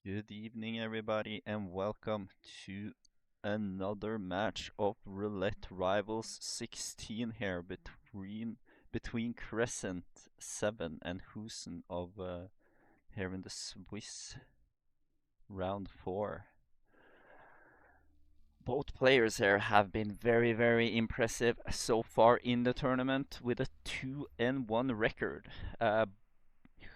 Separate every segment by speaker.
Speaker 1: Good evening, everybody, and welcome to another match of Roulette Rivals 16 here between Qrescent7 and HOUSEN of here in the Swiss round 4. Both players here have been very impressive so far in the tournament with a 2-1 record.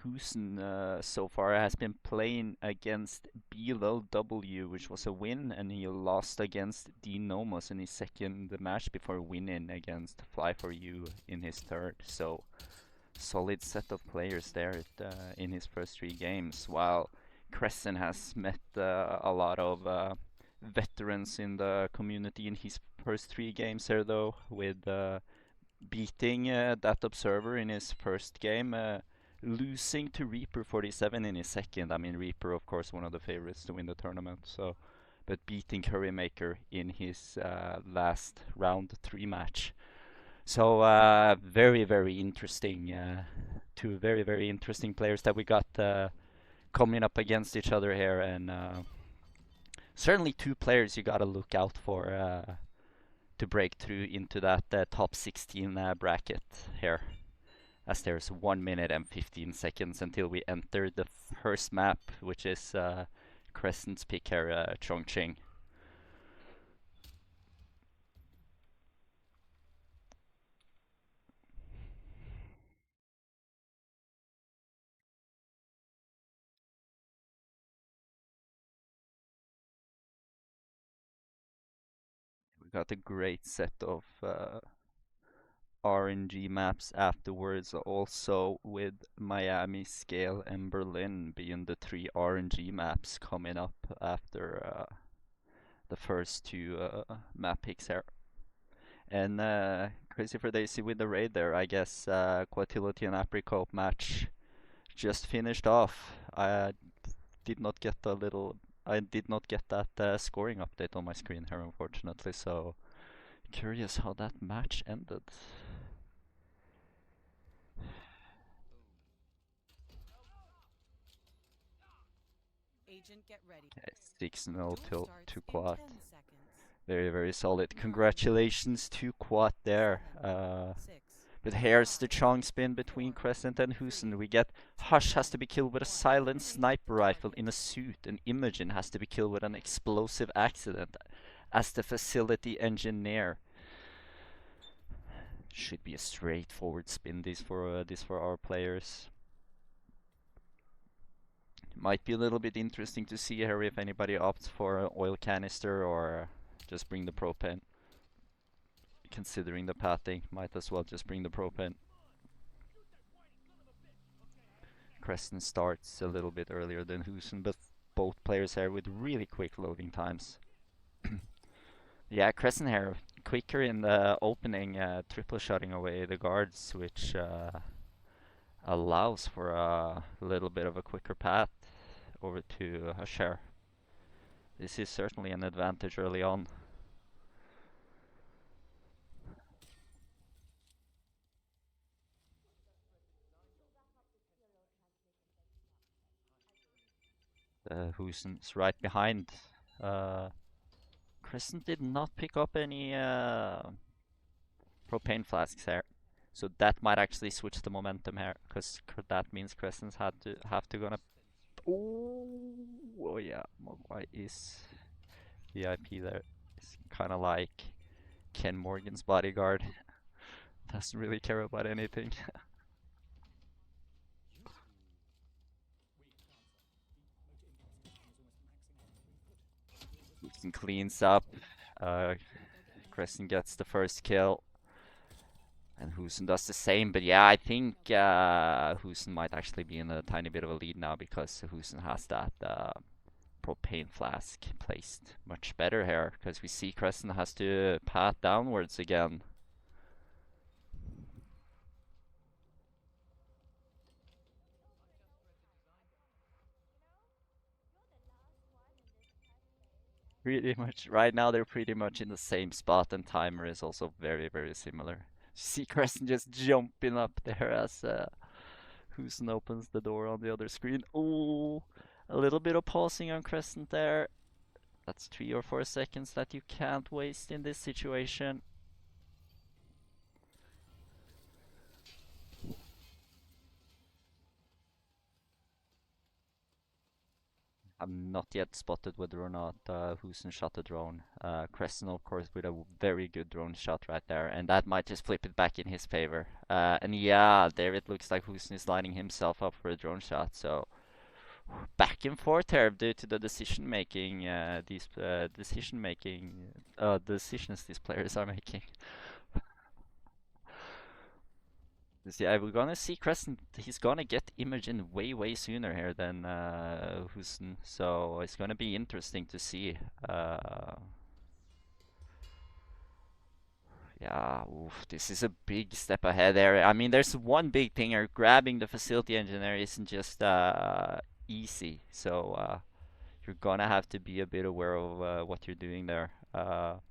Speaker 1: HOUSEN so far has been playing against BLW, which was a win, and he lost against Dean Nomos in his second match before winning against Fly For You in his third. So solid set of players there in his first 3 games, while Qrescent has met a lot of veterans in the community in his first 3 games here, though, with beating that Observer in his first game, losing to Reaper 47 in his second. I mean, Reaper, of course, one of the favorites to win the tournament. So, but beating Currymaker in his last round 3 match. So, very interesting. Two very interesting players that we got coming up against each other here, and certainly 2 players you gotta look out for to break through into that top 16 bracket here, as there's 1 minute and 15 seconds until we enter the first map, which is Crescent's pick here, Chongqing. We got a great set of RNG maps afterwards, also with Miami, Scale, and Berlin being the 3 RNG maps coming up after the first 2 map picks here. And crazy for Daisy with the raid there. I guess Quatility and Apricot match just finished off. Did not get a little. I did not get that scoring update on my screen here, unfortunately. So curious how that match ended.
Speaker 2: Agent, get ready.
Speaker 1: Okay, 6-0
Speaker 2: Duel
Speaker 1: to
Speaker 2: starts in
Speaker 1: Quat.
Speaker 2: 10 seconds.
Speaker 1: Very solid.
Speaker 2: 9,
Speaker 1: Congratulations to Quat there.
Speaker 2: 7, 6,
Speaker 1: But here's
Speaker 2: 5,
Speaker 1: the chong spin between
Speaker 2: 4,
Speaker 1: Crescent and
Speaker 2: 3,
Speaker 1: HOUSEN. We get
Speaker 2: 2,
Speaker 1: Hush has to be killed with a
Speaker 2: 1.
Speaker 1: silent
Speaker 2: Eliminate
Speaker 1: sniper
Speaker 2: the
Speaker 1: rifle
Speaker 2: target.
Speaker 1: in a suit, and Imogen has to be killed with an explosive accident as the facility engineer. Should be a straightforward spin this for our players. Might be a little bit interesting to see here if anybody opts for an oil canister or just bring the propane. Considering the pathing, might as well just bring the propane. Crescent starts a little bit earlier than HOUSEN, but both players here with really quick loading times. Yeah, Crescent here quicker in the opening, triple shutting away the guards, which allows for a little bit of a quicker path over to Hashar. This is certainly an advantage early on. HOUSEN's right behind. Crescent did not pick up any propane flasks here. So that might actually switch the momentum here, because that means Crescent's have to gonna. Oh yeah, Mogwai is VIP there. It's kind of like Ken Morgan's bodyguard. Doesn't really care about anything. HOUSEN cleans up. Uh, Crescent gets the first kill. And HOUSEN does the same, but yeah, I think HOUSEN might actually be in a tiny bit of a lead now, because HOUSEN has that propane flask placed much better here, because we see Crescent has to path downwards again. Pretty much right now they're pretty much in the same spot, and timer is also very similar. See Crescent just jumping up there as HOUSEN opens the door on the other screen. Oh, A little bit of pausing on Crescent there. That's 3 or 4 seconds that you can't waste in this situation. I've not yet spotted whether or not HOUSEN shot the drone. Qrescent, of course, with a very good drone shot right there, and that might just flip it back in his favor. And yeah, there it looks like HOUSEN is lining himself up for a drone shot. So back and forth here due to the decision making, decisions these players are making. Yeah, we're gonna see Crescent. He's gonna get Imogen way sooner here than HOUSEN, so it's gonna be interesting to see. Yeah, oof, this is a big step ahead there. I mean, there's one big thing here. Grabbing the facility engineer isn't just easy, so you're gonna have to be a bit aware of what you're doing there. But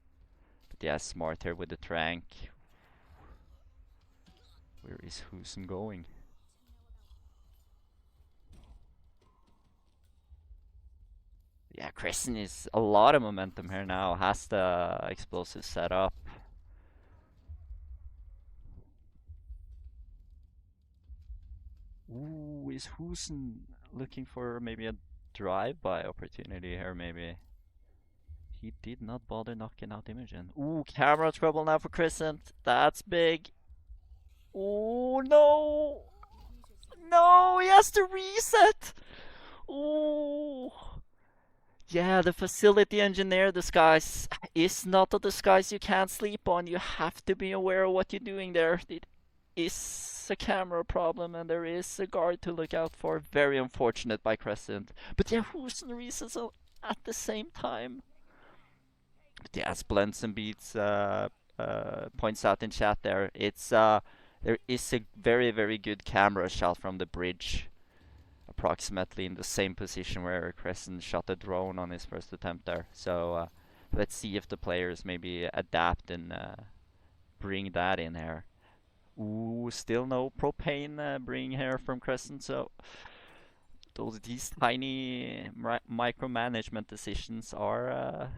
Speaker 1: yeah, smart here with the trank. Where is HOUSEN going? Yeah, Crescent is a lot of momentum here now. Has the explosive set up. Ooh, is HOUSEN looking for maybe a drive-by opportunity here, maybe? He did not bother knocking out Imogen. Ooh, camera trouble now for Crescent. That's big. Ooh, no! No, he has to reset! Ooh. Yeah, the facility engineer disguise is not a disguise you can't sleep on. You have to be aware of what you're doing there. It is a camera problem and there is a guard to look out for. Very unfortunate by Crescent. But yeah, HOUSEN reasons at the same time. But yeah, as Blends and Beats points out in chat there, there is a very good camera shot from the bridge, approximately in the same position where Qrescent shot a drone on his first attempt there. So let's see if the players maybe adapt and bring that in here. Ooh, still no propane bring here from Qrescent, so these tiny micromanagement decisions are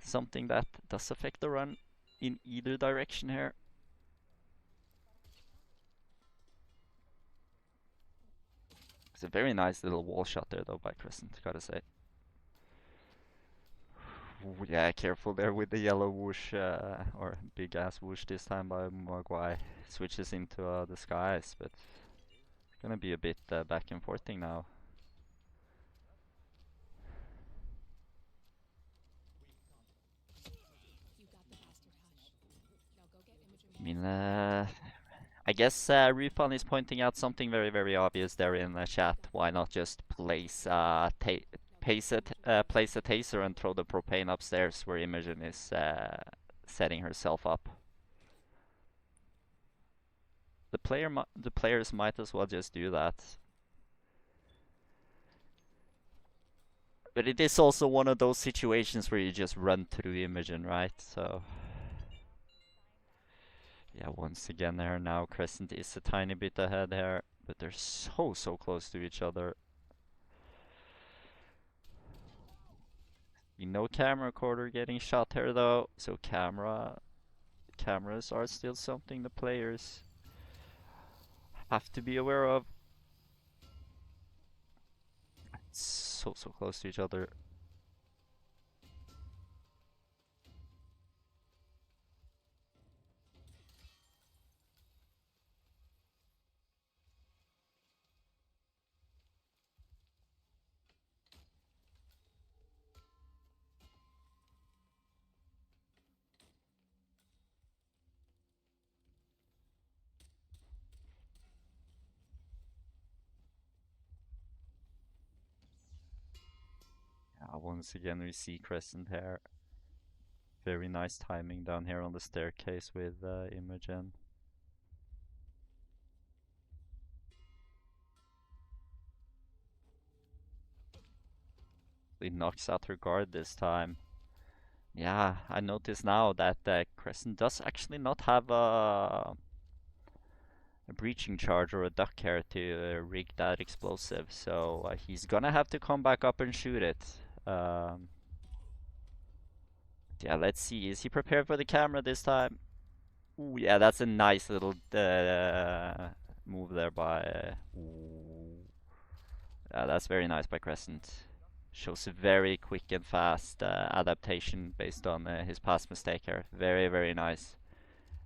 Speaker 1: something that does affect the run in either direction here. It's a very nice little wall shot there though by Qrescent, gotta say. Ooh, yeah, careful there with the yellow whoosh, or big ass whoosh this time by Mogwai. Switches into the skies, but it's gonna be a bit back and forthing now. I mean, I guess Rufan is pointing out something very obvious there in the chat. Why not just place place a taser and throw the propane upstairs where Imogen is setting herself up. The players might as well just do that. But it is also one of those situations where you just run through Imogen, right? So yeah, once again there now Qrescent is a tiny bit ahead here, but they're so close to each other. No camera recorder getting shot here though, so cameras are still something the players have to be aware of. So close to each other. Once again we see Qrescent here. Very nice timing down here on the staircase with Imogen. He knocks out her guard this time. Yeah, I notice now that Qrescent does actually not have a a breaching charge or a duck here to rig that explosive. So he's gonna have to come back up and shoot it. Um, yeah, let's see. Is he prepared for the camera this time? Ooh, yeah, that's a nice little move there by. Ooh. Yeah, that's very nice by Qrescent. Shows a very quick and fast adaptation based on his past mistake here. Very, very nice.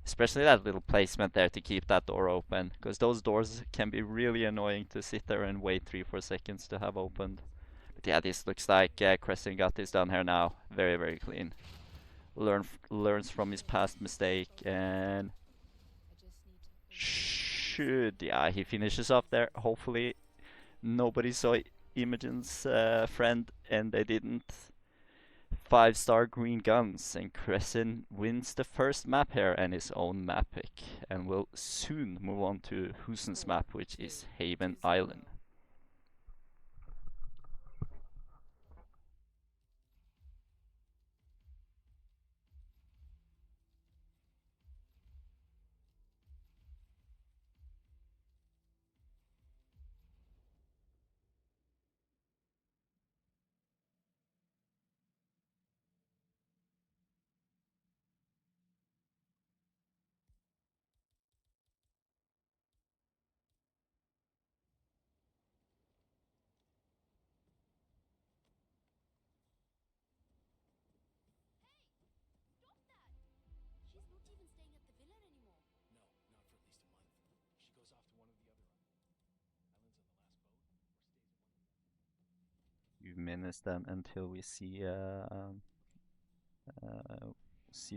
Speaker 1: Especially that little placement there to keep that door open, because those doors can be really annoying to sit there and wait 3-4 seconds to have opened. But yeah, this looks like Qrescent got this done here now. Very, very clean. Learns from his past mistake and should, yeah, he finishes off there. Hopefully nobody saw Imogen's friend and they didn't. 5-star green guns, and Qrescent wins the first map here and his own map pick, and will soon move on to HOUSEN's map, which is Haven Island. Few minutes then until we see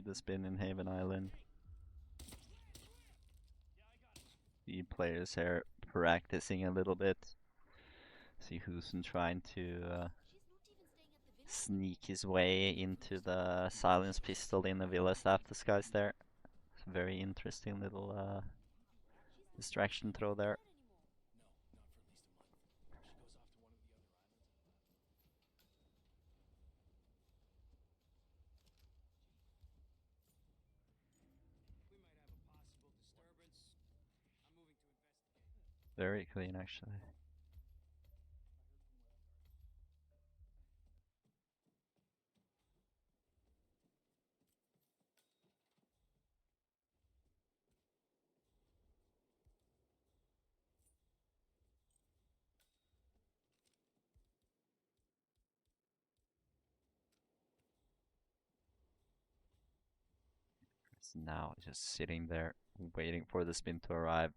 Speaker 1: the spin in Haven Island. The players here practicing a little bit. See HOUSEN trying to sneak his way into the silence pistol in the Villa staff disguise there. Very interesting little distraction throw there. Very clean, actually. It's now just sitting there, waiting for the spin to arrive.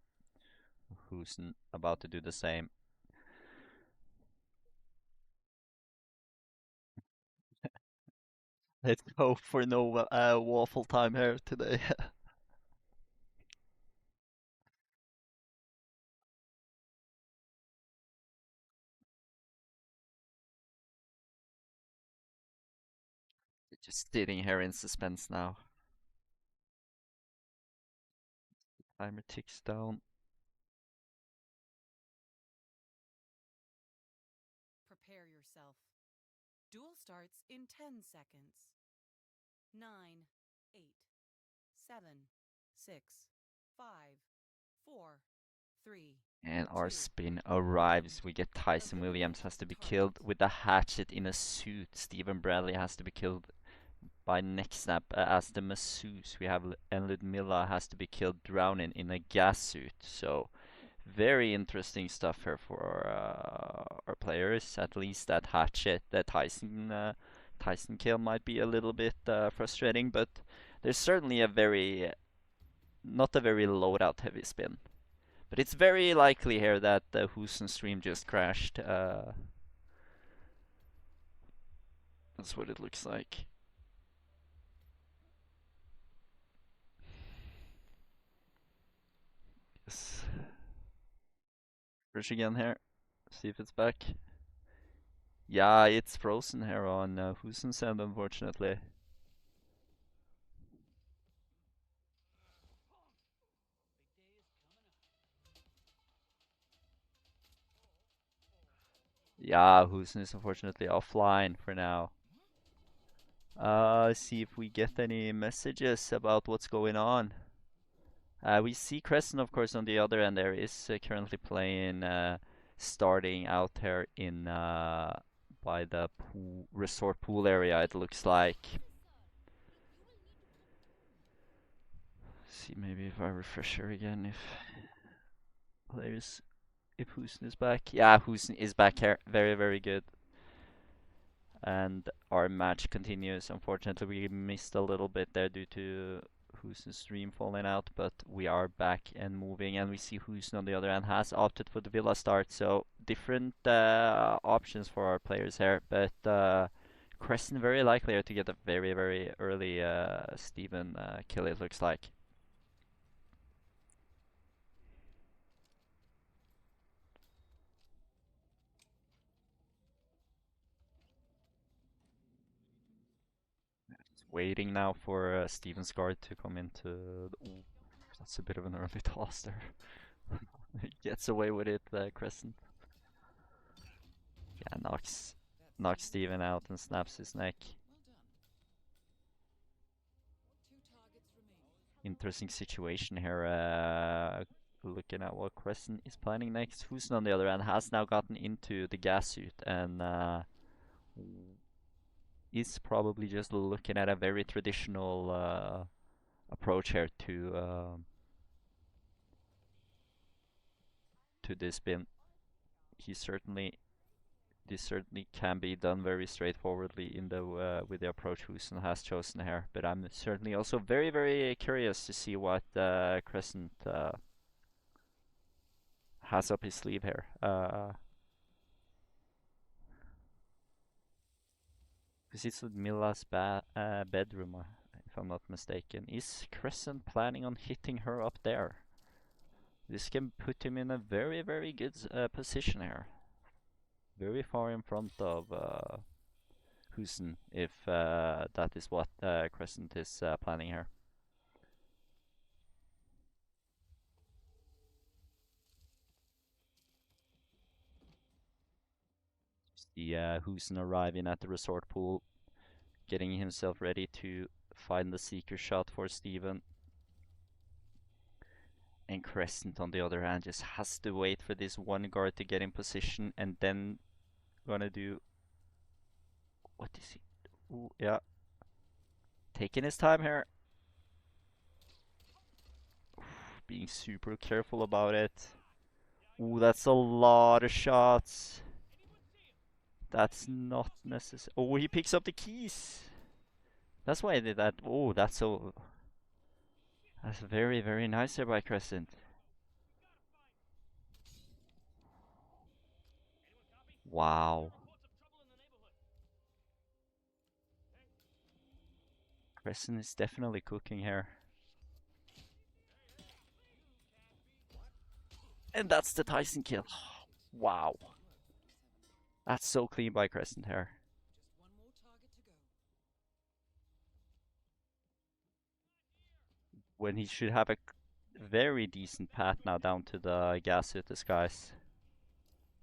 Speaker 1: HOUSEN about to do the same. Let's go for no waffle time here today. Just sitting here in suspense now. Timer ticks down.
Speaker 2: Prepare yourself. Duel starts in 10 seconds. 9, 8, 7, 6, 5, 4, 3.
Speaker 1: And our spin arrives. We get Tyson Williams has to be killed with a hatchet in a suit. Stephen Bradley has to be killed by neck snap as the masseuse. We have and Ludmilla has to be killed drowning in a gas suit. So very interesting stuff here for our players. At least that hatchet, that Tyson kill might be a little bit frustrating, but there's certainly a very not a very loadout heavy spin. But it's very likely here that the HOUSEN stream just crashed. That's what it looks like. Yes. Push again here. See if it's back. Yeah, it's frozen here on HOUSEN7, unfortunately. Yeah, HOUSEN is unfortunately offline for now. See if we get any messages about what's going on. We see Qrescent, of course, on the other end there is currently playing, starting out here in by the resort pool area, it looks like. See, maybe if I refresh here again, if players, if HOUSEN is back. Yeah, HOUSEN is back here. Very, very good. And our match continues. Unfortunately, we missed a little bit there due to HOUSEN's stream falling out, but we are back and moving, and we see HOUSEN on the other hand has opted for the Villa start, so different options for our players here, but Qrescent very likely to get a very, very early Steven kill, it looks like. Waiting now for Steven's guard to come into ooh, that's a bit of an early toss there. He gets away with it, Qrescent. Yeah, knocks Steven out and snaps his neck. Interesting situation here. Looking at what Qrescent is planning next. HOUSEN on the other hand has now gotten into the gas suit and is probably just looking at a very traditional approach here to this bin. He certainly This certainly can be done very straightforwardly in the with the approach HOUSEN has chosen here. But I'm certainly also very, very curious to see what Qrescent has up his sleeve here. Because it's Mila's bedroom, if I'm not mistaken. Is Qrescent planning on hitting her up there? This can put him in a very, very good position here. Very far in front of HOUSEN, if that is what Qrescent is planning here. See HOUSEN arriving at the resort pool, getting himself ready to find the seeker shot for Steven. And Qrescent, on the other hand, just has to wait for this one guard to get in position and then gonna do. What is he? Ooh, yeah. Taking his time here. Being super careful about it. Ooh, that's a lot of shots. That's not necessary. Oh, he picks up the keys. That's why I did that. Oh, that's so. That's very, very nice there by Qrescent. Wow. Qrescent is definitely cooking here. And that's the Tyson kill. Wow. That's so clean by Qrescent here. When he should have a very decent path now down to the gas suit disguise.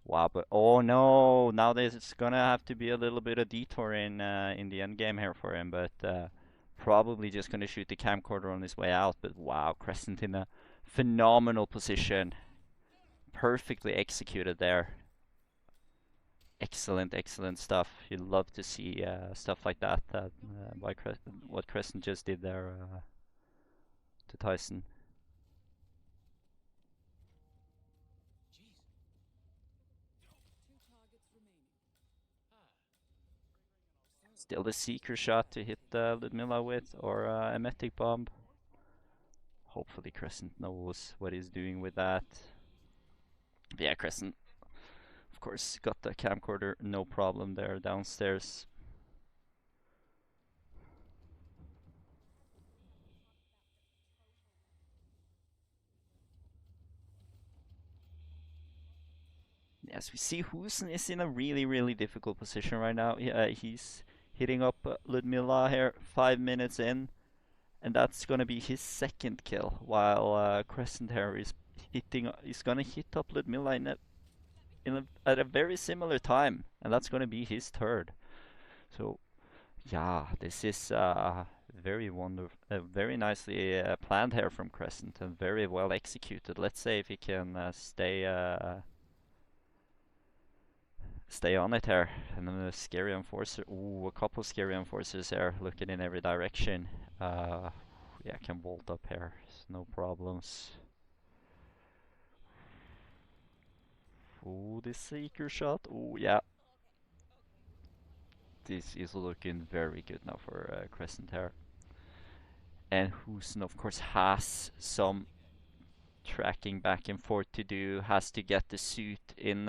Speaker 1: Wow, but oh no, now there's gonna have to be a little bit of detour in the end game here for him, but probably just gonna shoot the camcorder on his way out. But wow, Qrescent in a phenomenal position, perfectly executed there. Excellent, excellent stuff. You love to see stuff like that. By what Qrescent just did there to Tyson. Still the seeker shot to hit Ludmilla with, or a emetic bomb. Hopefully Qrescent knows what he's doing with that. But yeah, Qrescent, of course, got the camcorder, no problem there downstairs. Yes, we see HOUSEN is in a really, really difficult position right now. He's hitting up Ludmilla here 5 minutes in, and that's gonna be his second kill, while Qrescent here is gonna hit up Ludmilla at a very similar time, and that's gonna be his third. So yeah, this is Very wonderful, very nicely planned here from Crescent and very well executed. Let's say if he can stay on it here. And then a scary enforcer. Ooh, a couple scary enforcers here looking in every direction. Yeah, can vault up here. No problems. Ooh, this seeker shot. Ooh, yeah. This is looking very good now for Crescent here. And HOUSEN, of course, has some tracking back and forth to do. Has to get the suit in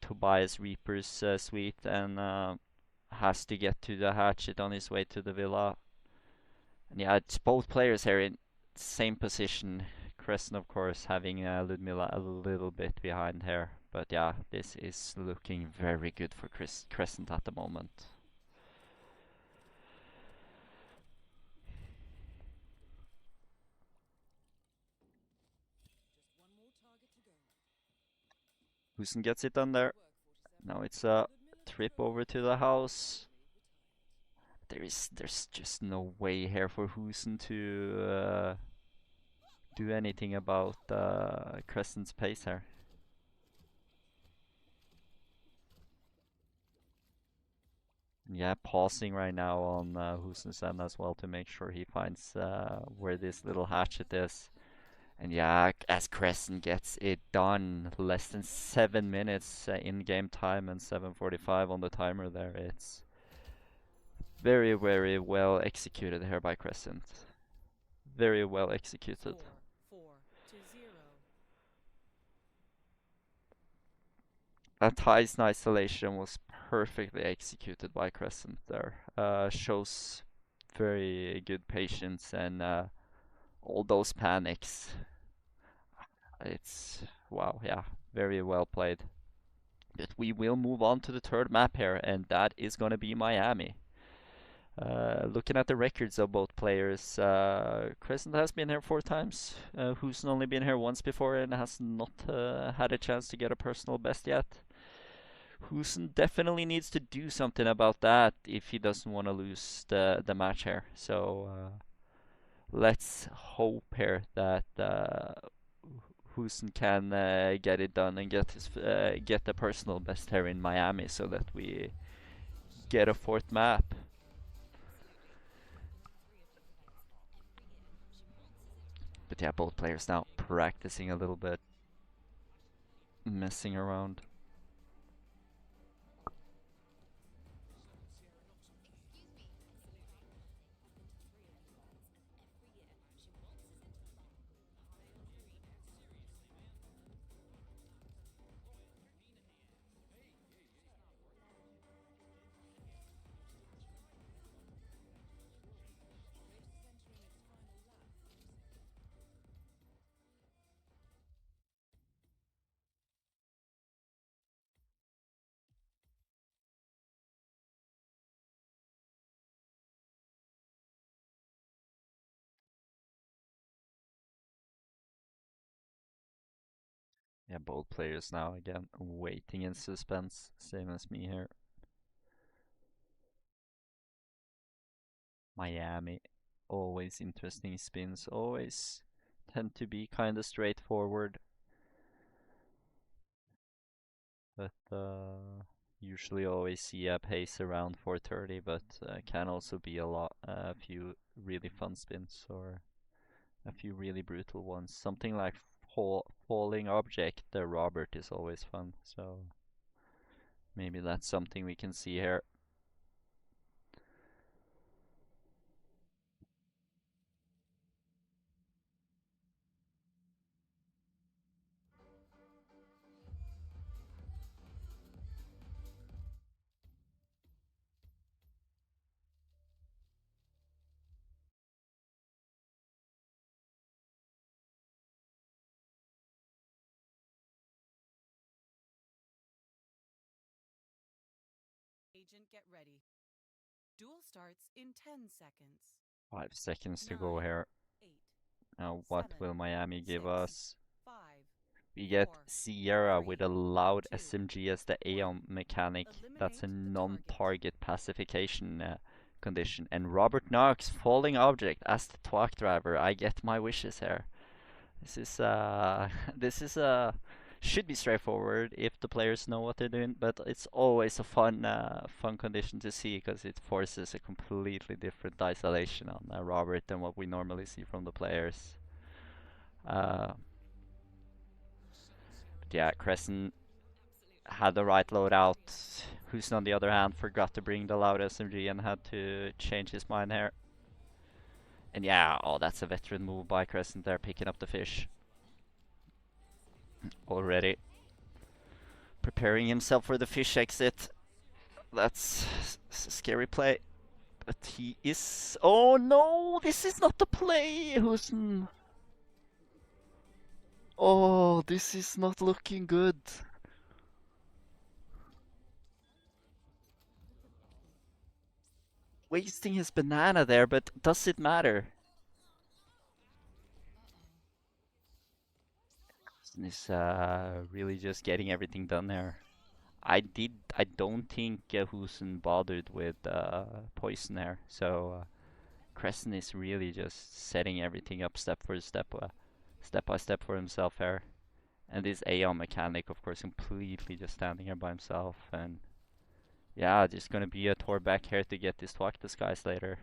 Speaker 1: Tobias Reaper's suite and has to get to the hatchet on his way to the villa. And yeah, it's both players here in same position. Crescent, of course, having Ludmilla a little bit behind here. But yeah, this is looking very good for Crescent at the moment. HOUSEN gets it done there. Now it's a trip over to the house. There's just no way here for HOUSEN to do anything about Crescent's pace here. Yeah, pausing right now on HOUSEN as well to make sure he finds where this little hatchet is. And yeah, as Crescent gets it done, less than 7 minutes in game time and 7:45 on the timer there. It's very, very well executed here by Crescent. Very well executed.
Speaker 2: 4-0.
Speaker 1: That Heist isolation was perfectly executed by Crescent there. Shows very good patience and all those panics. It's wow, yeah, very well played. But we will move on to the third map here, and that is going to be Miami. Looking at the records of both players, Crescent has been here 4 times. Who's only been here once before and has not had a chance to get a personal best yet. HOUSEN definitely needs to do something about that if he doesn't want to lose the match here. So let's hope here that HOUSEN can get it done and get the personal best here in Miami, so that we get a fourth map. But yeah, both players now practicing a little bit, messing around. Yeah, both players now again waiting in suspense, same as me here. Miami, always interesting spins, always tend to be kind of straightforward, but usually always see a pace around 430, but can also be a few really fun spins or a few really brutal ones. Something like falling object, the Robert is always fun, so maybe that's something we can see here.
Speaker 2: Agent, get ready. Duel starts in 10 seconds.
Speaker 1: 5 seconds to
Speaker 2: 9,
Speaker 1: go here.
Speaker 2: 8,
Speaker 1: Now, what
Speaker 2: 7,
Speaker 1: will Miami give
Speaker 2: 6,
Speaker 1: us?
Speaker 2: 5,
Speaker 1: We get
Speaker 2: 4,
Speaker 1: Sierra with
Speaker 2: 3,
Speaker 1: a loud
Speaker 2: 2,
Speaker 1: SMG as the
Speaker 2: 1.
Speaker 1: Aeon mechanic. That's
Speaker 2: Eliminate
Speaker 1: a
Speaker 2: the target.
Speaker 1: non-target pacification condition. And Robert Knox, falling object as the twalk driver. I get my wishes here. This is this is should be straightforward if the players know what they're doing, but it's always a fun condition to see because it forces a completely different isolation on Robert than what we normally see from the players. Uh, but yeah, Qrescent had the right loadout. HOUSEN on the other hand forgot to bring the loud SMG and had to change his mind here. And yeah, oh, that's a veteran move by Qrescent there, picking up the fish already. Preparing himself for the fish exit. That's a scary play. But he is... Oh no! This is not the play, HOUSEN! Oh, this is not looking good. Wasting his banana there, but does it matter? HOUSEN is really just getting everything done there. I don't think HOUSEN bothered with poison there, so Qrescent is really just setting everything up step for step, step by step for himself here. And this Aeon mechanic, of course, completely just standing here by himself. And yeah, just gonna be a tour back here to get this twalk disguise later.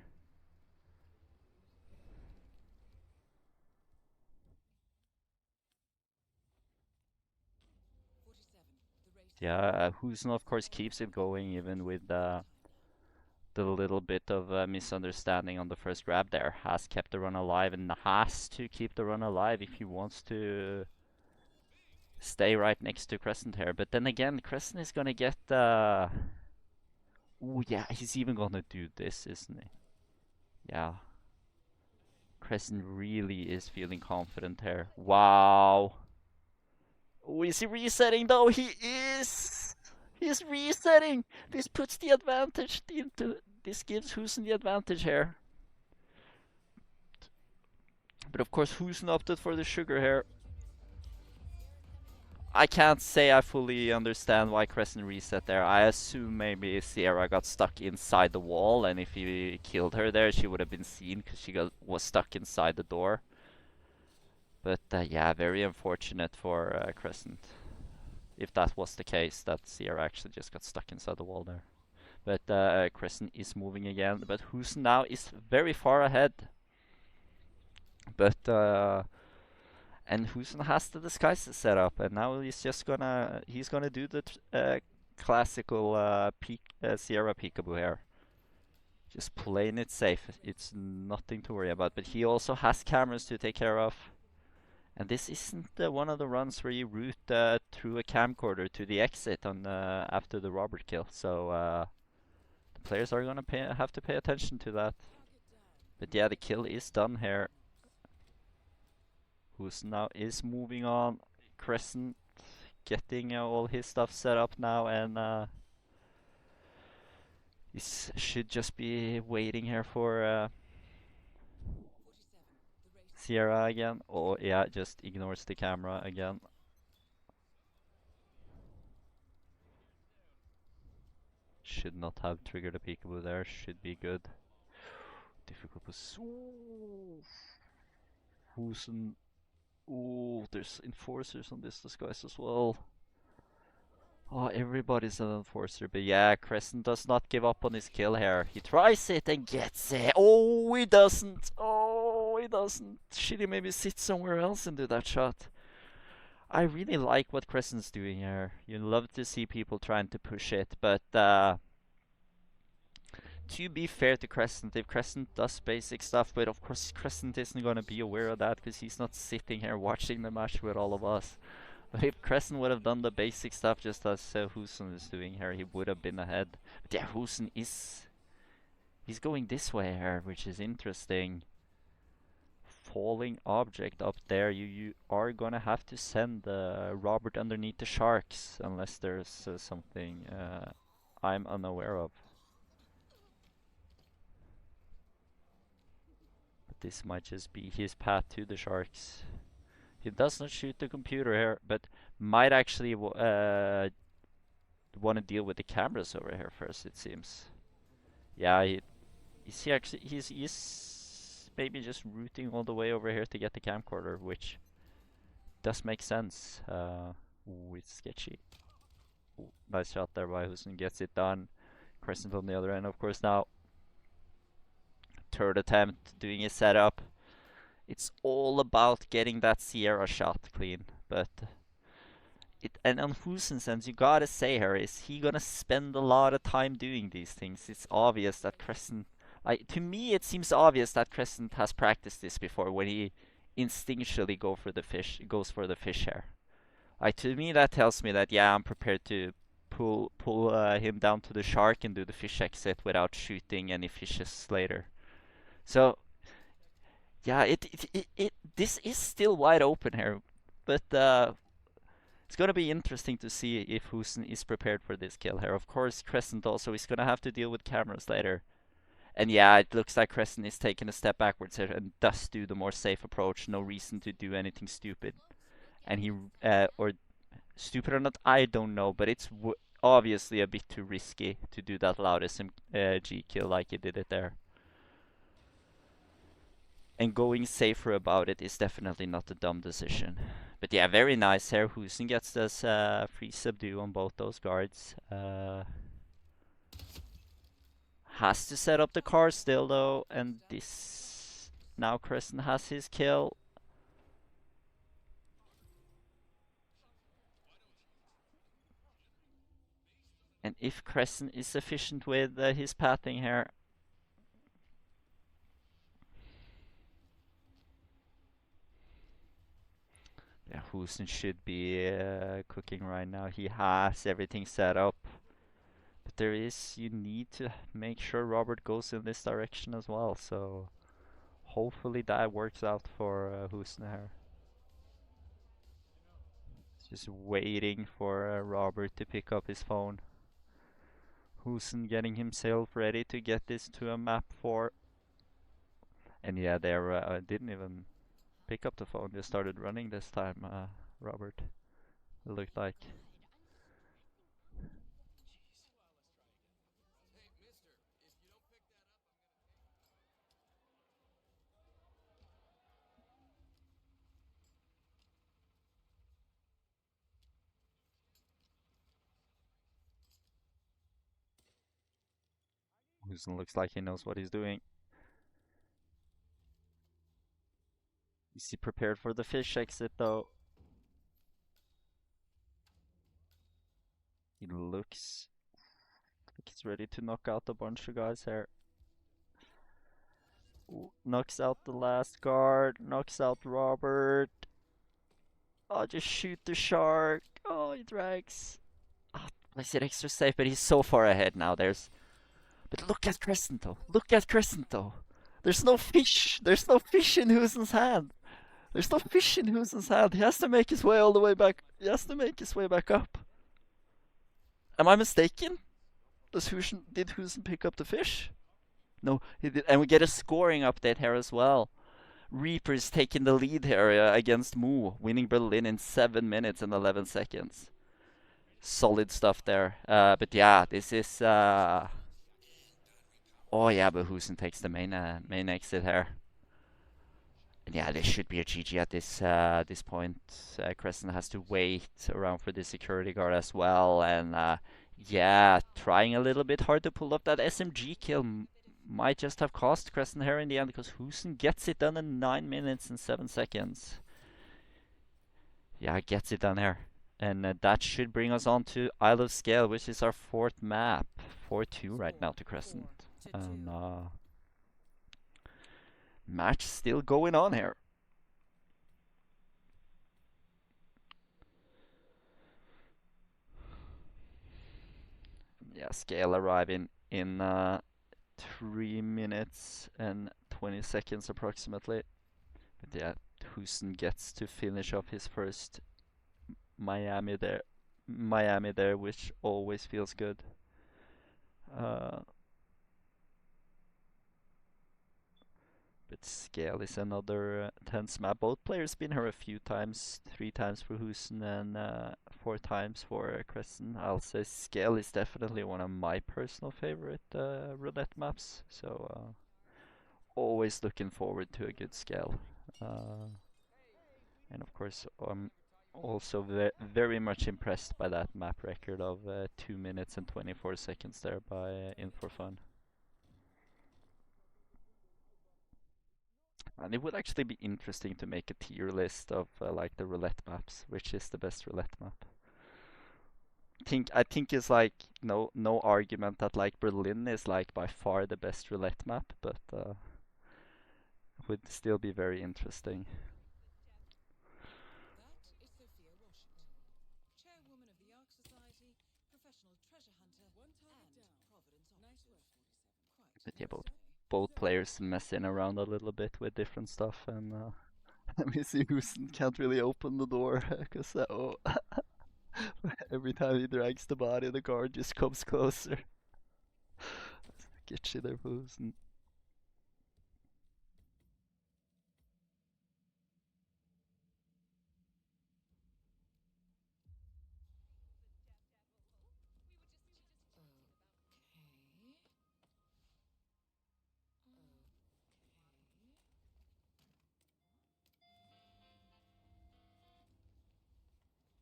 Speaker 1: Yeah, HOUSEN of course keeps it going even with the little bit of misunderstanding on the first grab there. Has kept the run alive and has to keep the run alive if he wants to stay right next to Qrescent here. But then again, Qrescent is gonna get oh yeah, he's even gonna do this, isn't he? Yeah. Qrescent really is feeling confident here. Wow. Oh, is he resetting though? He is! He's resetting! This puts the advantage into... This gives HOUSEN the advantage here. But of course HOUSEN opted for the sugar here. I can't say I fully understand why Qrescent reset there. I assume maybe Sierra got stuck inside the wall, and if he killed her there, she would have been seen because she was stuck inside the door. But yeah, very unfortunate for Qrescent. If that was the case, that Sierra actually just got stuck inside the wall there. But Qrescent is moving again. But HOUSEN now is very far ahead. But and HOUSEN has the disguises set up, and now he's gonna do the classical Sierra peekaboo here. Just playing it safe. It's nothing to worry about. But he also has cameras to take care of. And this isn't one of the runs where you route through a camcorder to the exit on after the Robert kill. So the players are gonna have to pay attention to that. But yeah, the kill is done here. HOUSEN now is moving on. Qrescent getting all his stuff set up now, and he should just be waiting here for Sierra again. Oh yeah, just ignores the camera again. Should not have triggered a peekaboo there. Should be good. Difficult position. HOUSEN. Ooh, there's enforcers on this disguise as well. Oh, everybody's an enforcer, but yeah, Qrescent does not give up on his kill here. He tries it and gets it. Oh, he doesn't. Oh, he doesn't. Should he maybe sit somewhere else and do that shot? I really like what Qrescent's doing here. You love to see people trying to push it, but to be fair to Qrescent, if Qrescent does basic stuff, but of course Qrescent isn't going to be aware of that because he's not sitting here watching the match with all of us. But if Qrescent would have done the basic stuff just as HOUSEN is doing here, he would have been ahead. But yeah, HOUSEN is... He's going this way here, which is interesting. Falling object up there. You are gonna have to send Robert underneath the sharks, unless there's something I'm unaware of. But this might just be his path to the sharks. He does not shoot the computer here, but might actually want to deal with the cameras over here first, it seems. Yeah, Is he actually? He's maybe just rooting all the way over here to get the camcorder, which does make sense. Ooh, it's sketchy. Ooh, nice shot there by HOUSEN, gets it done. Qrescent on the other end, of course, now. Third attempt, doing his setup. It's all about getting that Sierra shot clean, but and on HOUSEN's end, you gotta say here, is he gonna spend a lot of time doing these things? It's obvious that Qrescent, like to me, it seems obvious that Qrescent has practiced this before when he instinctually goes for the fish here. Like to me, that tells me that yeah, I'm prepared to pull him down to the shark and do the fish exit without shooting any fishes later. So yeah, this is still wide open here, but it's gonna be interesting to see if HOUSEN is prepared for this kill here. Of course, Qrescent also is gonna have to deal with cameras later. And yeah, it looks like Qrescent is taking a step backwards here and does do the more safe approach. No reason to do anything stupid. And or stupid or not, I don't know, but it's obviously a bit too risky to do that loud SMG kill like he did it there. And going safer about it is definitely not a dumb decision. But yeah, very nice here. HOUSEN gets this free subdue on both those guards. Has to set up the car still though, and this now Qrescent has his kill. And if Qrescent is efficient with his pathing here, yeah, HOUSEN should be cooking right now. He has everything set up. But you need to make sure Robert goes in this direction as well. So hopefully that works out for HOUSEN here. Just waiting for Robert to pick up his phone. HOUSEN getting himself ready to get this to a map 4. And yeah, they didn't even pick up the phone. They started running this time, Robert. It looked like. HOUSEN looks like he knows what he's doing. Is he prepared for the fish exit though? He looks like he's ready to knock out a bunch of guys here. Ooh, knocks out the last guard, knocks out Robert. Oh, just shoot the shark. Oh, he drags. Oh, plays it extra safe, but he's so far ahead now. But look at Qrescent though. Look at Qrescent though. There's no fish. There's no fish in HOUSEN's hand. There's no fish in HOUSEN's hand. He has to make his way all the way back. He has to make his way back up. Am I mistaken? Did HOUSEN pick up the fish? No, he did. And we get a scoring update here as well. Reaper's taking the lead here against Moo, winning Berlin in 7 minutes and 11 seconds. Solid stuff there. But yeah, this is. Oh yeah, but HOUSEN takes the main exit here. And yeah, this should be a GG at this point. Qrescent has to wait around for the security guard as well, and yeah, trying a little bit hard to pull up that SMG kill might just have cost Qrescent here in the end, because HOUSEN gets it done in 9 minutes and 7 seconds. Yeah, gets it done here. And that should bring us on to Isle of Scale, which is our 4th map. 4-2 right now to Qrescent. And match still going on here. Yeah, Scale arriving in 3 minutes and 20 seconds approximately. But yeah, HOUSEN gets to finish off his first Miami there, which always feels good. But Scale is another tense map. Both players been here a few times, 3 times for HOUSEN and 4 times for Qrescent. I'll say Scale is definitely one of my personal favorite Roulette maps. So always looking forward to a good scale. Uh, and of course, I'm also very much impressed by that map record of 2 minutes and 24 seconds there by In For Fun. And it would actually be interesting to make a tier list of like the roulette maps, which is the best roulette map. I think it's like no argument that like Berlin is like by far the best roulette map, but would still be very interesting.
Speaker 2: That is Sophia Washington, chairwoman of the Arc Society, professional treasure hunter, and Providence operative. Quite
Speaker 1: But yeah, both
Speaker 2: necessary.
Speaker 1: both players messing around a little bit with different stuff, and we see HOUSEN can't really open the door because every time he drags the body, the guard just comes closer. Get you there, HOUSEN.
Speaker 2: Okay.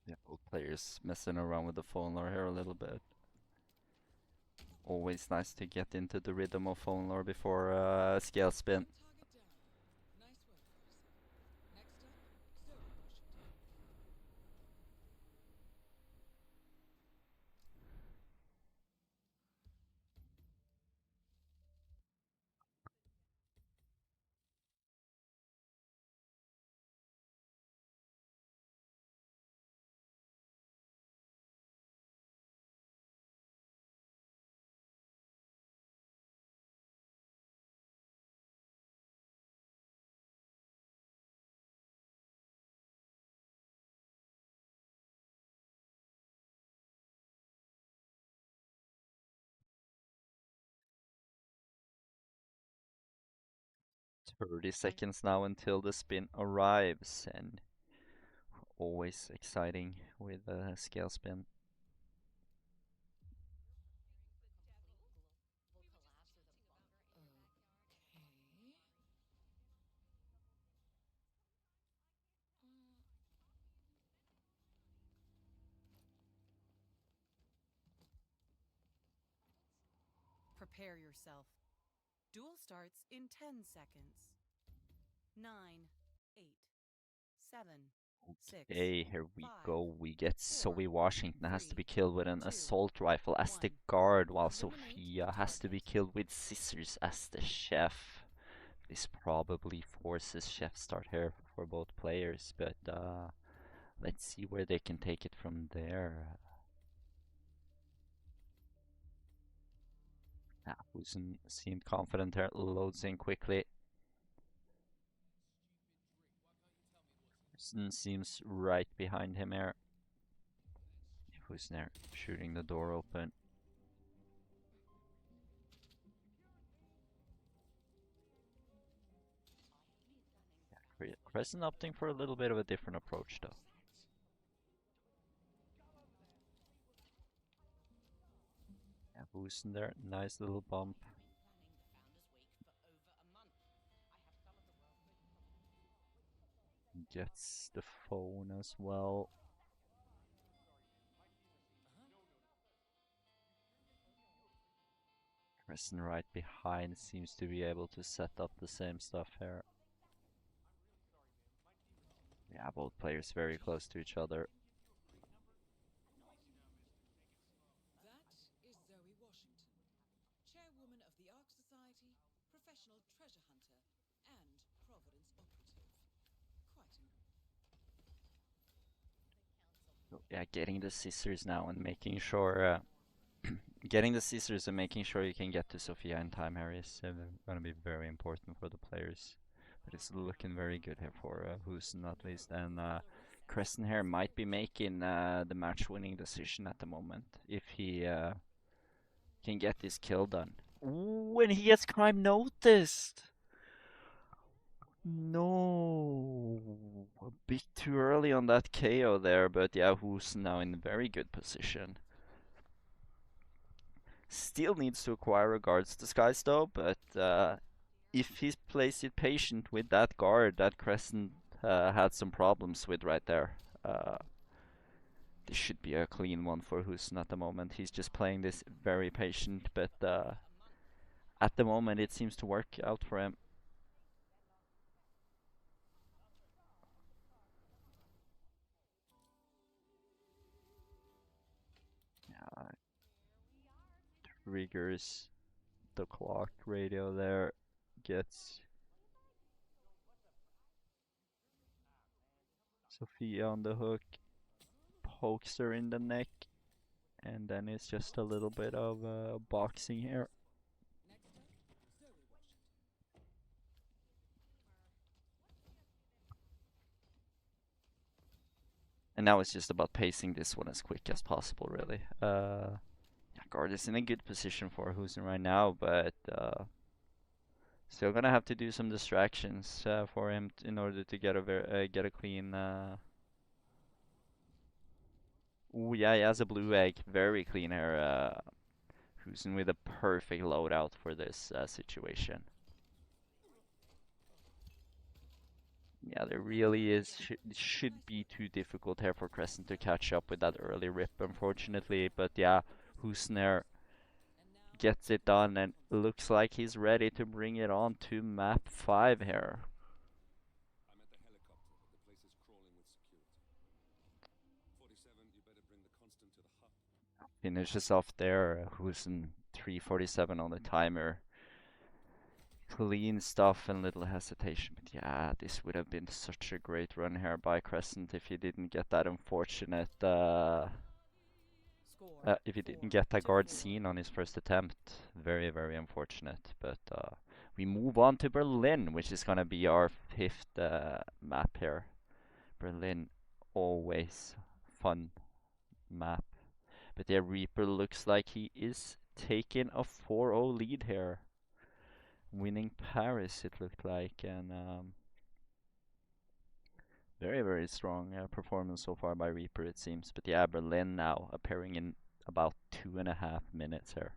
Speaker 1: Yeah, both players messing around with the phone lore here a little bit. Always nice to get into the rhythm of phone lore before scale spin.
Speaker 2: Target down. Nice work, 47. Next up, Zoe Washington.
Speaker 1: Thirty seconds now until the spin arrives, and always exciting with a scale spin.
Speaker 2: Okay. Prepare yourself. Duel starts in 10 seconds. 9, 8, 7, 6,
Speaker 1: Okay, here we
Speaker 2: 5,
Speaker 1: go. We get
Speaker 2: 4,
Speaker 1: Zoe Washington has to be
Speaker 2: 3,
Speaker 1: killed with an
Speaker 2: 2,
Speaker 1: assault rifle as the
Speaker 2: 1.
Speaker 1: guard, while
Speaker 2: Eliminate
Speaker 1: Sophia has to be
Speaker 2: target.
Speaker 1: killed with scissors as the chef. This probably forces chef start here for both players, but let's see where they can take it from there. HOUSEN seemed confident here, loads in quickly. HOUSEN seems right behind him here. HOUSEN there, shooting the door open. Qrescent opting for a little bit of a different approach though. Yeah, HOUSEN there, nice little bump. Gets the phone as well. Qrescent right behind seems to be able to set up the same stuff here. Yeah, both players very close to each other.
Speaker 2: That is Zoe Washington, chairwoman of the Arc Society, professional treasure hunter, and Providence operative. Quite an
Speaker 1: So, yeah, getting the scissors now and making sure getting the scissors and making sure you can get to Sophia in time here is going to be very important for the players. But it's looking very good here for HOUSEN at least. And Qrescent here might be making the match-winning decision at the moment if he can get this kill done. Ooh, and he gets crime noticed! No, a bit too early on that KO there, but yeah, HOUSEN now in a very good position. Still needs to acquire a guard's disguise though, but if he plays it patient with that guard, that Crescent had some problems with right there. This should be a clean one for HOUSEN at the moment. He's just playing this very patient, but at the moment it seems to work out for him. Yeah, triggers the clock radio there, gets Sophia on the hook, pokes her in the neck, and then it's just a little bit of boxing here. And now it's just about pacing this one as quick as possible, really. Yeah, guard is in a good position for HOUSEN right now, but still gonna have to do some distractions for him in order to get a clean. Oh yeah, he has a blue egg, very clean here. HOUSEN with a perfect loadout for this situation. Yeah, there really is. Should be too difficult here for Crescent to catch up with that early rip, unfortunately. But yeah, HOUSEN there gets it done and looks like he's ready to bring it on to map 5 here.
Speaker 3: I'm at the helicopter. The place is crawling with security. 47, you better bring the constant to the hub.
Speaker 1: Finishes off there. HOUSEN 3:47 on the timer. Clean stuff and little hesitation. But yeah, this would have been such a great run here by Qrescent if he didn't get that unfortunate if he didn't get that guard seen on his first attempt. Very, very unfortunate. But we move on to Berlin, which is gonna be our 5th map here. Berlin, always fun map. But yeah, Reaper looks like he is taking a 4-0 lead here. Winning Paris, it looked like, and very, very strong performance so far by Reaper, it seems. But yeah, Berlin now appearing in about 2.5 minutes here.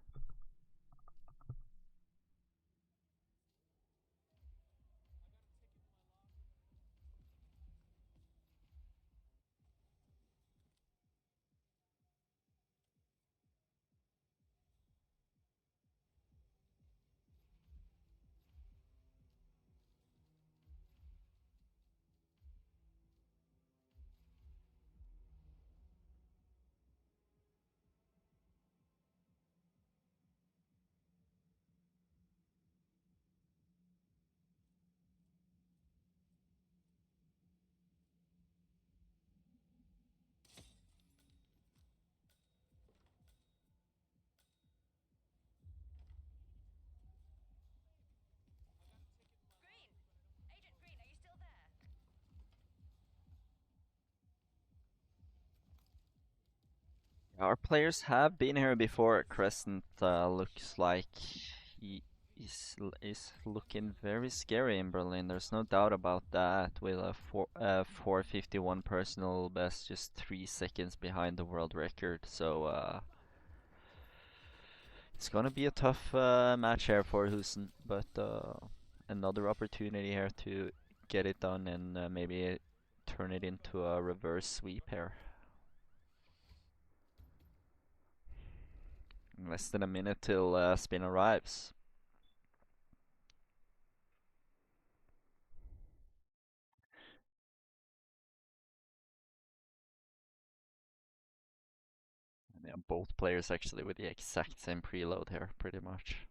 Speaker 1: Our players have been here before. Qrescent looks like he is looking very scary in Berlin. There's no doubt about that. With a 4:51 personal best, just 3 seconds behind the world record. So it's gonna be a tough match here for HOUSEN, but another opportunity here to get it done and maybe turn it into a reverse sweep here. Less than a minute till spin arrives. And yeah, both players actually with the exact same preload here, pretty much.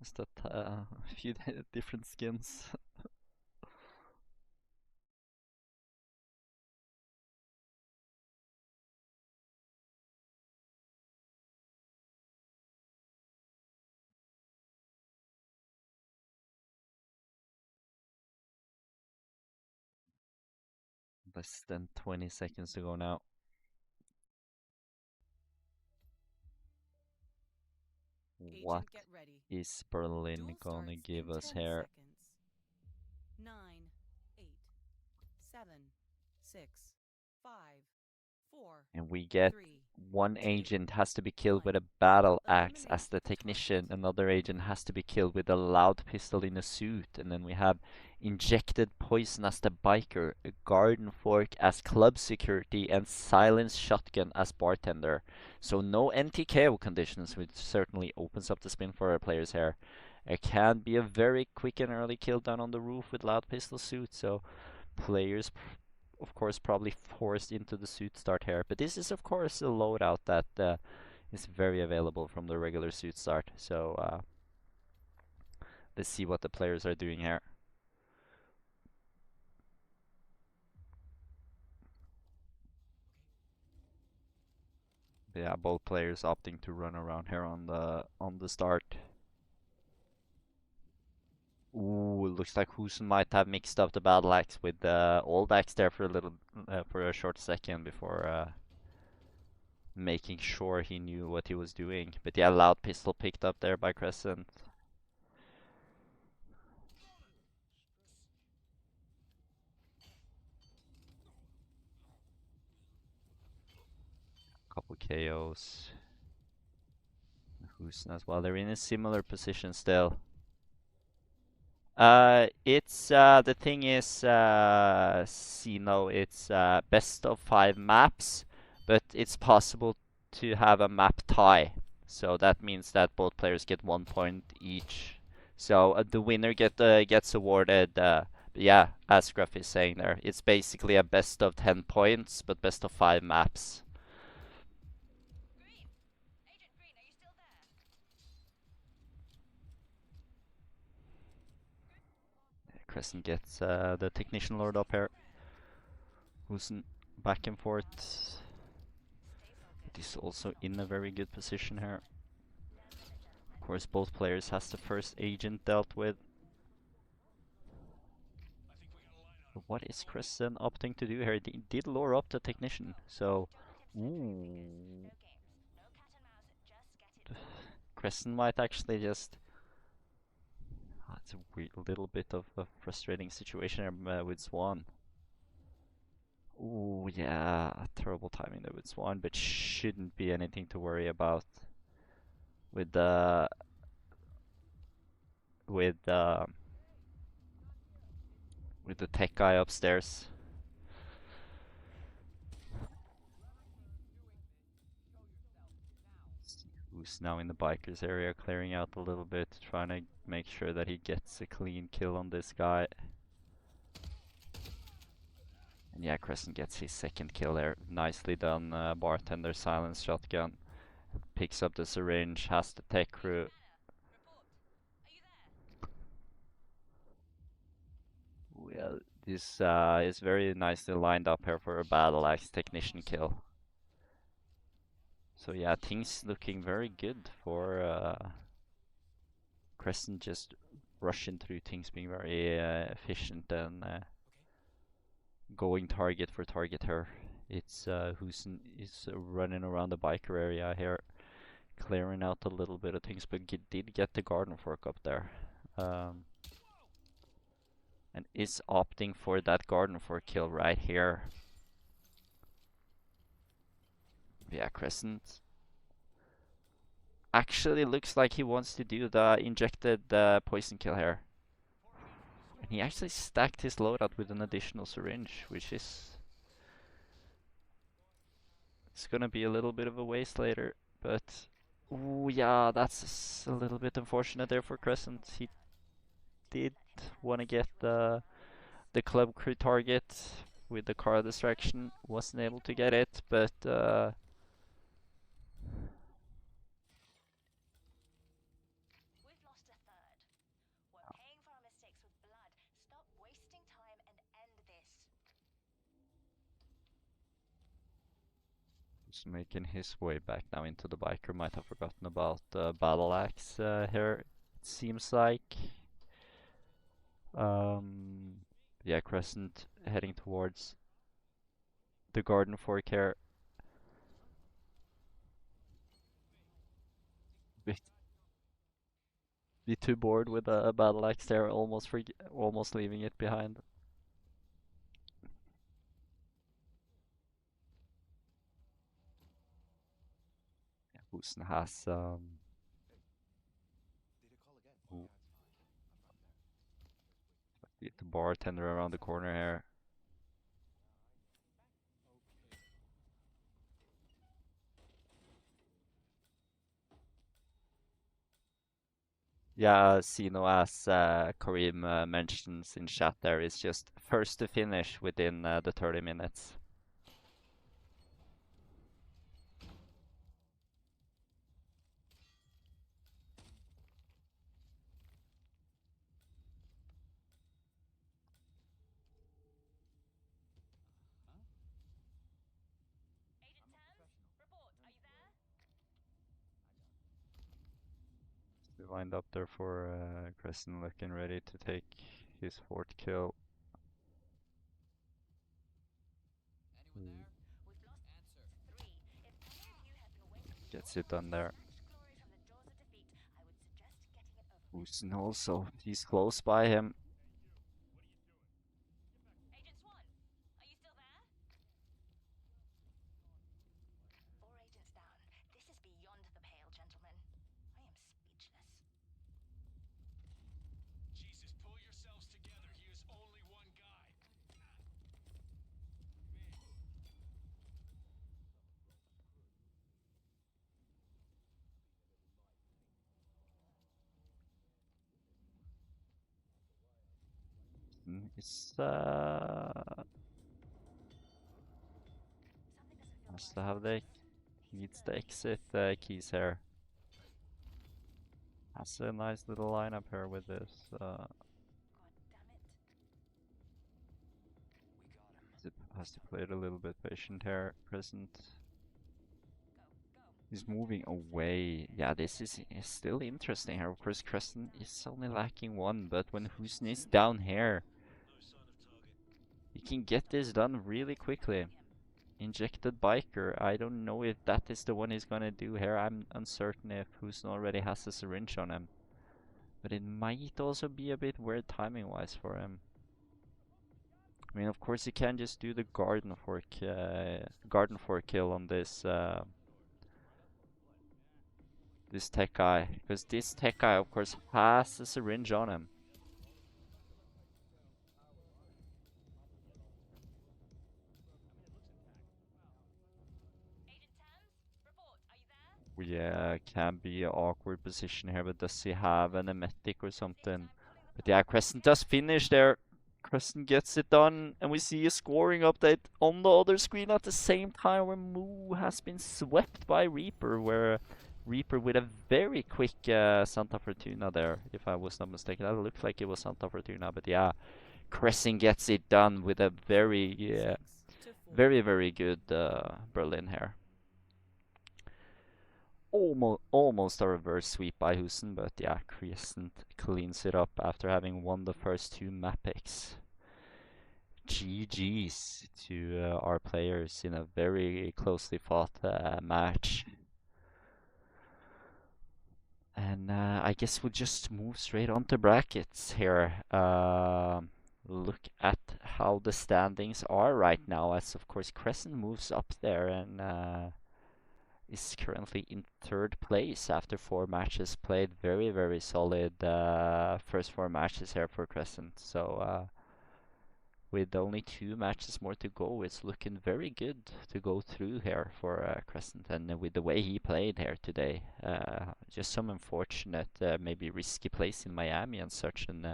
Speaker 1: Just that a few different skins. Less than 20 seconds to go now. What is Berlin gonna give us here?
Speaker 2: 9, 8, 7, 6, 5, 4.
Speaker 1: And we get one agent has to be killed with a battle axe as the technician, another agent has to be killed with a loud pistol in a suit, and then we have injected poison as the biker, a garden fork as club security, and silence shotgun as bartender. So no NTKO conditions, which certainly opens up the spin for our players here. It can be a very quick and early kill down on the roof with loud pistol suit, so players of course probably forced into the suit start here. But this is of course a loadout that is very available from the regular suit start. So let's see what the players are doing here. Yeah, both players opting to run around here on the start. Ooh, looks like HOUSEN might have mixed up the battle axe with the old axe there for a little, for a short second before making sure he knew what he was doing. But yeah, loud pistol picked up there by Qrescent. Couple KOs. HOUSEN as well. They're in a similar position still. It's the thing is, Sino, it's best of 5 maps, but it's possible to have a map tie. So that means that both players get 1 point each. So the winner gets awarded. Yeah, as Gruff is saying there, it's basically a best of 10 points, but best of 5 maps. Crescent gets the technician lord up here. HOUSEN back and forth. But he's also in a very good position here. Of course, both players has the first agent dealt with. But what is Qrescent opting to do here? He did lure up the technician, so ooh, Qrescent might actually just. It's a weird, little bit of a frustrating situation here with Swan. Ooh, yeah, terrible timing there with Swan, but shouldn't be anything to worry about with the with the with the tech guy upstairs. Who's now in the bikers area, clearing out a little bit, trying to make sure that he gets a clean kill on this guy. And yeah, Qrescent gets his second kill there. Nicely done, bartender silence shotgun. Picks up the syringe, has the tech crew. Well, this is very nicely lined up here for a battle axe technician kill. So yeah, things looking very good for Qrescent, just rushing through things, being very efficient and going target for target here. It's HOUSEN is running around the biker area here, clearing out a little bit of things, but did get the garden fork up there. And is opting for that garden fork kill right here. Yeah, Qrescent actually looks like he wants to do the injected poison kill here. And he actually stacked his loadout with an additional syringe, which is... It's gonna be a little bit of a waste later, but... Ooh, yeah, that's a little bit unfortunate there for Qrescent. He did want to get the club crew target with the car distraction. Wasn't able to get it, but... Just making his way back now into the biker. Might have forgotten about the battle axe here, it seems like. Yeah, Qrescent heading towards the garden fork here. Bit, bit too bored with a battle axe there, almost leaving it behind. HOUSEN has ooh, beat the bartender around the corner here. Yeah, Sino, as Kareem mentions in chat there, is just first to finish within the 30 minutes. We wind up there for Qrescent, looking ready to take his fourth kill. Mm. Gets it done there. HOUSEN also, he's close by him.
Speaker 3: Jesus, pull yourselves together. He is only one guy.
Speaker 1: It's has to have the needs the exit keys here. Has a nice little lineup here with this. Has to play it a little bit patient here. Qrescent. He's moving away. Yeah, this is still interesting here. Of course, Qrescent is only lacking one, but when HOUSEN is down here, he can get this done really quickly. Injected biker. I don't know if that is the one he's gonna do here. I'm uncertain if HOUSEN already has a syringe on him. But it might also be a bit weird timing-wise for him. I mean, of course, he can just do the garden fork kill on this this tech guy, because this tech guy, of course, has a syringe on him. Yeah, can be an awkward position here, but does he have an emetic or something? But yeah, Qrescent does finish there. Qrescent gets it done, and we see a scoring update on the other screen at the same time where Moo has been swept by Reaper, where Reaper with a very quick Santa Fortuna there, if I was not mistaken. That looked like it was Santa Fortuna, but yeah, Qrescent gets it done with a very, very good Berlin here. Almost a reverse sweep by HOUSEN, but yeah, Qrescent cleans it up after having won the first two map picks. GG's to our players in a very closely fought match. And I guess we'll just move straight on to brackets here. Look at how the standings are right now, as of course Qrescent moves up there and is currently in third place after 4 matches played. Very solid first 4 matches here for Qrescent. So with only 2 matches more to go, it's looking very good to go through here for Qrescent. And with the way he played here today, just some unfortunate, maybe risky place in Miami and such. And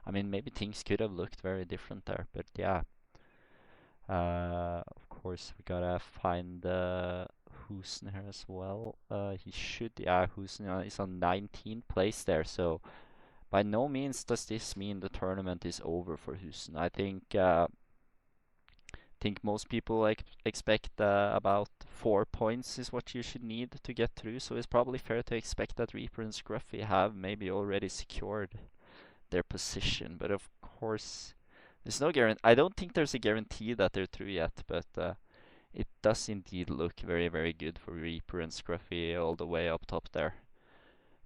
Speaker 1: I mean, maybe things could have looked very different there, but yeah. Of course, we gotta find HOUSEN here as well. He should, yeah, HOUSEN is on 19th place there, so by no means does this mean the tournament is over for HOUSEN. I think most people expect about 4 points is what you should need to get through, so it's probably fair to expect that Reaper and Scruffy have maybe already secured their position, but of course there's no guarantee. I don't think there's a guarantee that they're through yet, but it does indeed look very good for Reaper and Scruffy all the way up top there.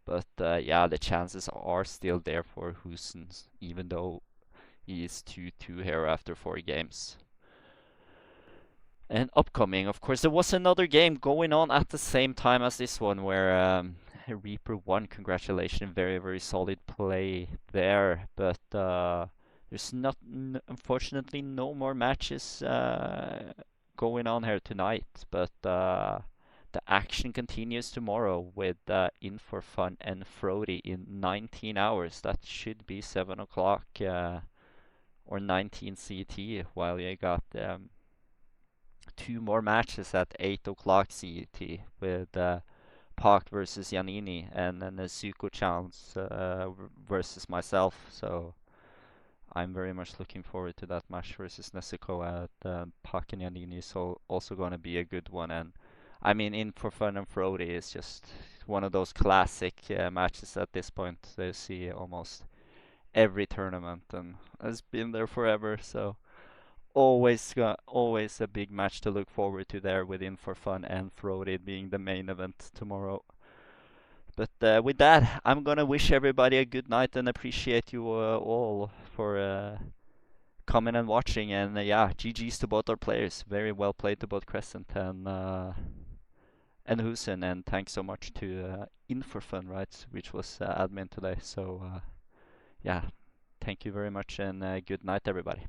Speaker 1: But yeah, the chances are still there for HOUSEN, even though he is 2-2 here after 4 games. And upcoming, of course, there was another game going on at the same time as this one where Reaper won. Congratulations, very, very solid play there. But there's not, unfortunately, no more matches going on here tonight. But the action continues tomorrow with In for Fun and Frody in 19 hours. That should be 7 o'clock or 19 CT, while you got two more matches at 8 o'clock CET with Park versus Yanini and then Zuko Chance versus myself. So I'm very much looking forward to that match versus Nezuko at Park and Yanini. So also going to be a good one. And I mean, In for Fun and Frody is just one of those classic matches at this point. They see almost every tournament and has been there forever. So always a big match to look forward to there with In for Fun and Frody being the main event tomorrow. But with that, I'm gonna wish everybody a good night and appreciate you all for coming and watching. And yeah, GG's to both our players. Very well played to both Qrescent and HOUSEN. And thanks so much to In for Fun, right, which was admin today. So yeah, thank you very much and good night, everybody.